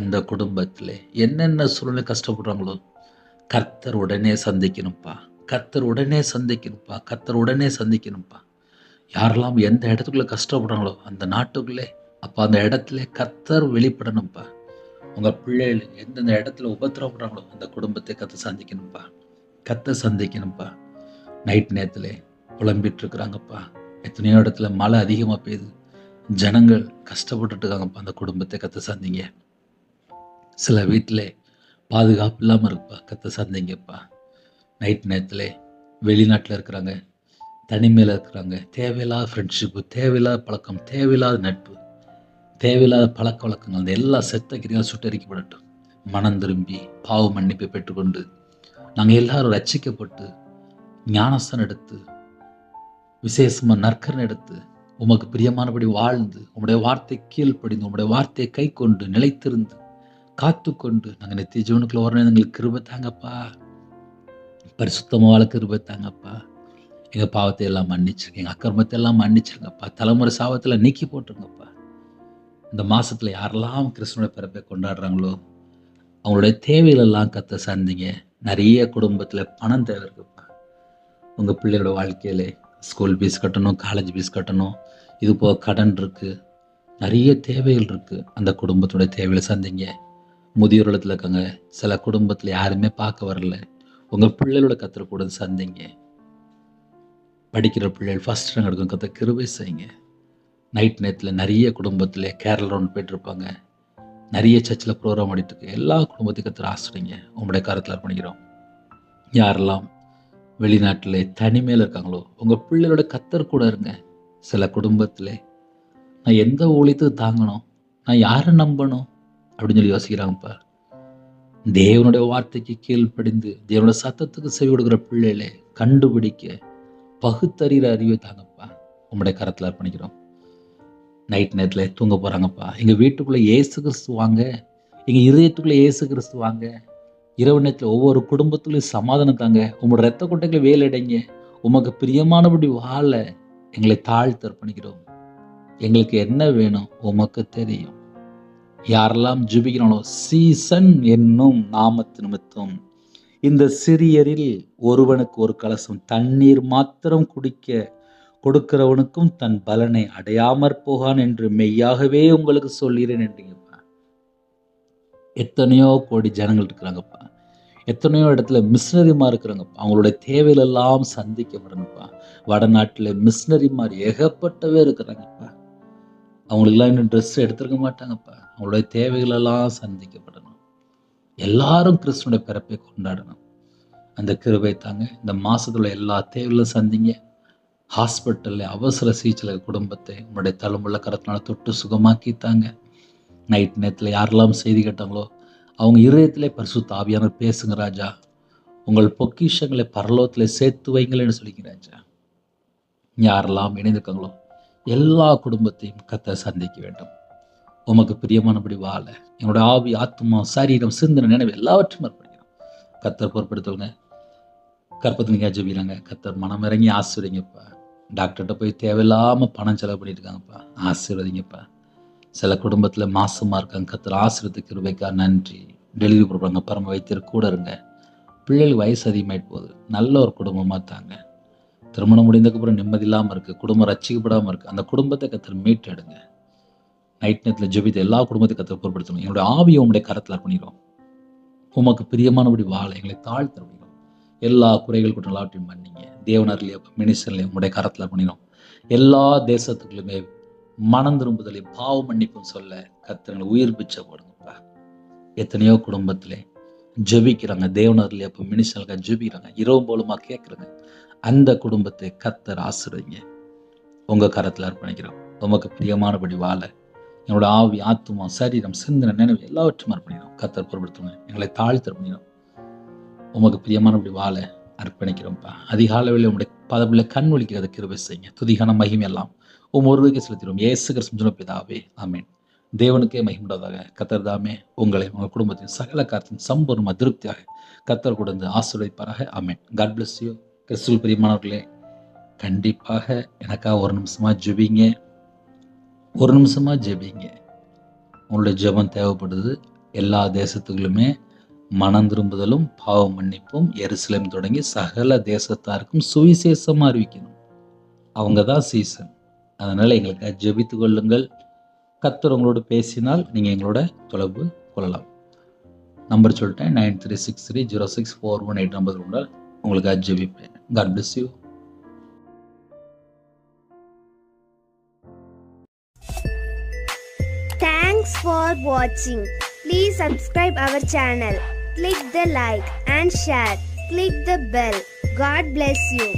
அந்த குடும்பத்தில் என்னென்ன சூழ்நிலை கஷ்டப்படுறாங்களோ கர்த்தர் உடனே சந்திக்கணும்ப்பா. கர்த்தர் உடனே சந்திக்கணும்ப்பா. கர்த்தர் உடனே சந்திக்கணும்ப்பா. யாரெல்லாம் எந்த இடத்துக்குள்ளே கஷ்டப்படுறாங்களோ அந்த நாட்டுக்குள்ளே அப்போ அந்த இடத்துல கர்த்தர் வெளிப்படணும்ப்பா. உங்கள் பிள்ளைகள் எந்தெந்த இடத்துல உபத்திரப்படுறாங்களோ அந்த குடும்பத்தை கர்த்தர் சந்திக்கணும்ப்பா. கர்த்தர் சந்திக்கணும்ப்பா. நைட் நேரத்தில் புலம்பிட்டு இருக்கிறாங்கப்பா. எத்தனையோ இடத்துல மழை அதிகமாக பெய்யுது, ஜனங்கள் கஷ்டப்பட்டுட்டு இருக்காங்கப்பா. அந்த குடும்பத்தை கர்த்தர் சந்திங்க. சில வீட்டில் பாதுகாப்பு இல்லாமல் இருக்குப்பா, கர்த்தர் சந்திங்கப்பா. நைட் நேரத்தில் வெளிநாட்டில் இருக்கிறாங்க, தனிமையில் இருக்கிறாங்க, தேவையில்லாத ஃப்ரெண்ட்ஷிப்பு, தேவையில்லாத பழக்கம், தேவையில்லாத நட்பு, தேவையில்லாத பழக்க வழக்கங்கள், அந்த எல்லா செத்த கிரிகளும் சுட்டரிக்கப்படட்டும். மனம் திரும்பி பாவ மன்னிப்பை பெற்றுக்கொண்டு நாங்கள் எல்லாரும் ரட்சிக்கப்பட்டு ஞானஸ்தானம் எடுத்து விசேஷமாக நற்கரணை எடுத்து உமக்கு பிரியமானபடி வாழ்ந்து உம்முடைய வார்த்தை கீழ்ப்படிந்து உம்முடைய வார்த்தையை கை கொண்டு நிலைத்திருந்து காத்து கொண்டு நாங்கள் நித்திய ஜீவனுக்குள்ள வரணும். எங்களுக்கு கிருபை தாங்கப்பா. பரிசுத்தமாக வாழ கிருபை தாங்கப்பா. எங்கள் பாவத்தை எல்லாம் மன்னிச்சிருங்க, எங்கள் அக்கிரமத்தை எல்லாம் மன்னிச்சிருங்கப்பா. தலைமுறை சாபத்தில் நீக்கி போட்டுருங்கப்பா. இந்த மாதத்தில் யாரெல்லாம் கிறிஸ்துவனுடைய பிறப்பை கொண்டாடுறாங்களோ அவங்களுடைய தேவைகளெல்லாம் கர்த்தர் சந்திங்க. நிறைய குடும்பத்தில் பணம் தேவை இருக்குப்பா. உங்கள் பிள்ளைகளோட வாழ்க்கையில் ஸ்கூல் ஃபீஸ் கட்டணும், காலேஜ் ஃபீஸ் கட்டணும், இது போக கடன் இருக்குது, நிறைய தேவைகள் இருக்குது. அந்த குடும்பத்துடைய தேவைகளை சந்திங்க. முதியோர் இல்லத்தில் இருக்காங்க, சில குடும்பத்தில் யாருமே பார்க்க வரல, உங்கள் பிள்ளைகளோட கர்த்தர் கூட சந்திங்க. படிக்கிற பிள்ளைகள் ஃபஸ்ட் ரேங்க் எடுக்கும், கர்த்தர் கிருபை செய்யுங்க. நைட் நேரத்தில் நிறைய குடும்பத்தில் கேரளா ரவுண்ட் போயிட்டுருப்பாங்க, நிறைய சர்ச்சில் ப்ரோக்ராம் ஆடிட்டுருக்கு. எல்லா குடும்பத்தையும் கர்த்தர் ஆசிரியங்க. உங்களுடைய காரத்தில் அர்ப்பணிக்கிறோம். யாரெல்லாம் வெளிநாட்டில் தனிமையில் இருக்காங்களோ உங்கள் பிள்ளைகளோட கர்த்தர் கூட இருங்க. சில குடும்பத்தில் நான் எந்த ஊழியத்துக்கு தாங்கணும், நான் யாரை நம்பணும் அப்படின்னு சொல்லி யோசிக்கிறாங்கப்பா. தேவனுடைய வார்த்தைக்கு கீழ்ப்படிந்து தேவனுடைய சத்தத்துக்கு செவி கொடுக்குற பிள்ளைகளை கண்டுபிடிக்க பகுத்தறிகிற அறிவை தாங்கப்பா. உங்களுடைய கரத்தில் அர்ப்பணிக்கிறோம். நைட் நேரத்தில் தூங்க போகிறாங்கப்பா. எங்கள் வீட்டுக்குள்ளே இயேசு கிறிஸ்து வாங்க, எங்கள் இதயத்துக்குள்ளே இயேசு கிறிஸ்து வாங்க. இரவு நேரத்தில் ஒவ்வொரு குடும்பத்துலையும் சமாதானம் தாங்க. உங்களோட ரத்த கொட்டைகளை வேலையடைங்க. உமக்கு பிரியமானபடி வாழ எங்களை தாழ்த்து அர்ப்பணிக்கிறோம். எங்களுக்கு என்ன வேணும் உமக்கு தெரியும். யாரெல்லாம் ஜெபிக்கிறானோ சீசன் என்னும் நாமத்து நிமித்தம் இந்த சிறியரில் ஒருவனுக்கு ஒரு கலசம் தண்ணீர் மாத்திரம் குடிக்க கொடுக்கிறவனுக்கும் தன் பலனை அடையாமற் போகான் என்று மெய்யாகவே உங்களுக்கு சொல்கிறேன் என்றீங்கப்பா. எத்தனையோ கோடி ஜனங்கள் இருக்கிறாங்கப்பா. எத்தனையோ இடத்துல மிஷினரிமா இருக்கிறாங்கப்பா. அவங்களுடைய தேவைகள் எல்லாம் சந்திக்கப்படணும்ப்பா. வடநாட்டில் மிஷினரிமார் ஏகப்பட்ட பேர் இருக்கிறாங்கப்பா. அவங்களுக்கெல்லாம் இன்னும் ட்ரெஸ் எடுத்துருக்க மாட்டாங்கப்பா. அவங்களுடைய தேவைகள் எல்லாம் சந்திக்கப்படணும். எல்லாரும் கிறிஸ்துவனுடைய பிறப்பை கொண்டாடணும். அந்த கிருபை தாங்க. இந்த மாசத்துல எல்லா தேவைகளும் சந்திங்க. ஹாஸ்பிட்டலில் அவசர சிகிச்சையில் குடும்பத்தை உங்களுடைய தழும்புள்ள கரத்தினால தொட்டு சுகமாக்கித்தாங்க. நைட் நேரத்தில் யாரெல்லாம் செய்தி கேட்டாங்களோ அவங்க இதயத்திலே பரிசுத்த ஆவியானவர் பேசுங்க ராஜா. உங்கள் பொக்கிஷங்களை பரலோகத்தில் சேர்த்து வைங்களேன்னு சொல்லிங்க ராஜா. யாரெல்லாம் இணைந்திருக்காங்களோ எல்லா குடும்பத்தையும் கர்த்தர் சந்திக்க வேண்டும். உமக்கு பிரியமானபடி வாழ என்னோட ஆவி, ஆத்மா, சரீரம், சிந்தனை, நினைவு எல்லாவற்றையும் அர்ப்பணிக்கிறோம். கர்த்தர் பொறுப்படுத்துவங்க. கற்பத்தினிக்கா ஜெபிக்கிறாங்க. கர்த்தர் மனம் இறங்கி ஆசீர்வதிங்கப்பா. டாக்டர்கிட்ட போய் தேவையில்லாமல் பணம் செலவு பண்ணிட்டு இருக்காங்கப்பா. ஆசீர்வதிங்கப்பா. சில குடும்பத்தில் மாசமாக இருக்காங்க. கர்த்தர் ஆசீர்வதிக்கு கிருபைக்கா நன்றி. டெலிவரி போடுறாங்க, பரம வைத்தியர் கூட இருங்க. பிள்ளைகள் வயசு அதிகமாகிட்டு போகுது, நல்ல ஒரு குடும்பமாக தாங்க. திருமணம் முடிந்ததுக்கப்புறம் நிம்மதி இல்லாமல் இருக்குது, குடும்பம் ரட்சிக்கப்படாமல் இருக்குது. அந்த குடும்பத்தை கர்த்தர் மீட்டெடுங்க. நைட் நேரத்தில் ஜெபித்து எல்லா குடும்பத்தையும் கர்த்தர் பொறுப்படுத்தணும். என்னுடைய ஆவியை உங்களுடைய கரத்தில் அர்ப்பணிக்கிறோம். உமக்கு பிரியமானபடி வாழ எங்களை தாழ்த்த அர்ப்பணிக்கிறோம். எல்லா குறைகள் குற்றம் எல்லாவற்றையும் மன்னிங்க. தேவனர்லையோ மினிஸ்டர்லையும் உங்களுடைய கரத்தில் அர்ப்பணிக்கிறோம். எல்லா தேசத்துக்குள்ளுமே மனம் திரும்புதலையும் பாவ மன்னிப்பும் சொல்ல கர்த்தர் உயிர் பிச்சை போடுங்கப்பா. எத்தனையோ குடும்பத்திலே ஜெபிக்கிறாங்க, தேவனர்ல அப்போ மினிஸ்டர்களுக்காக ஜெபிக்கிறாங்க, இரவு போலுமா கேட்குறாங்க. அந்த குடும்பத்தை கர்த்தர் ஆசீர்வதிங்க. உங்க கரத்தில் அர்ப்பணிக்கிறோம். உமக்கு பிரியமானபடி வாழ என்னோட ஆவி, ஆத்துமா, சரீரம், சிந்தனை, நினைவு எல்லாவற்றும் அர்ப்பணிக்கிறோம். கர்த்தர் பொறுப்படுத்துங்க, எங்களை தாழ்த்து அர்ப்பணிக்கிறோம். உமக்கு பிரியமானபடி வாழ அர்ப்பணிக்கிறோம்ப்பா. அதிகாலையில் உங்களுடைய பதவியில் கண் ஒழிக்கிறத கிருபை செய்யுங்க. துதிகான மகிமை எல்லாம் ஒருவருக்கு செலுத்திடும். இயேசு கிறிஸ்து பிதாவே, ஆமென். தேவனுக்கே மகிமுண்டதாக. கர்த்தர் தாமே உங்களை, உங்கள் குடும்பத்தின் சகல காரியத்தின் சம்பூர்ண திருப்தியாக கர்த்தர் கொடுத்து ஆசீர்வதிப்பாராக. ஆமென். God bless you. கிறிஸ்துவில் பிரியமானவர்களே, கண்டிப்பாக எனக்காக ஒரு நிமிஷமா ஜெபிங்க. ஒரு நிமிஷமா ஜெபிங்க. உங்களுடைய ஜெபம் தேவைப்படுது. எல்லா தேசத்துக்குள்ளுமே மனம் திரும்புதலும் பாவ மன்னிப்பும் எருசலேம் தொடங்கி சகல தேசத்தாருக்கும் சுவிசேஷமா அறிவிக்கணும். அவங்க தான் சீசன். அதனால எங்களுக்காக ஜெபித்து கொள்ளுங்கள். கர்த்தர் உங்களோடு பேசினால் நீங்க எங்களோட தொடர்பு கொள்ளலாம். நம்பர் சொல்லிட்டேன், 93630641 நம்பர் கொண்டால் உங்களுக்காக ஜெபிப்பேன். God bless you. Thanks for watching. Please subscribe our channel. Click the like and share. Click the bell. God bless you.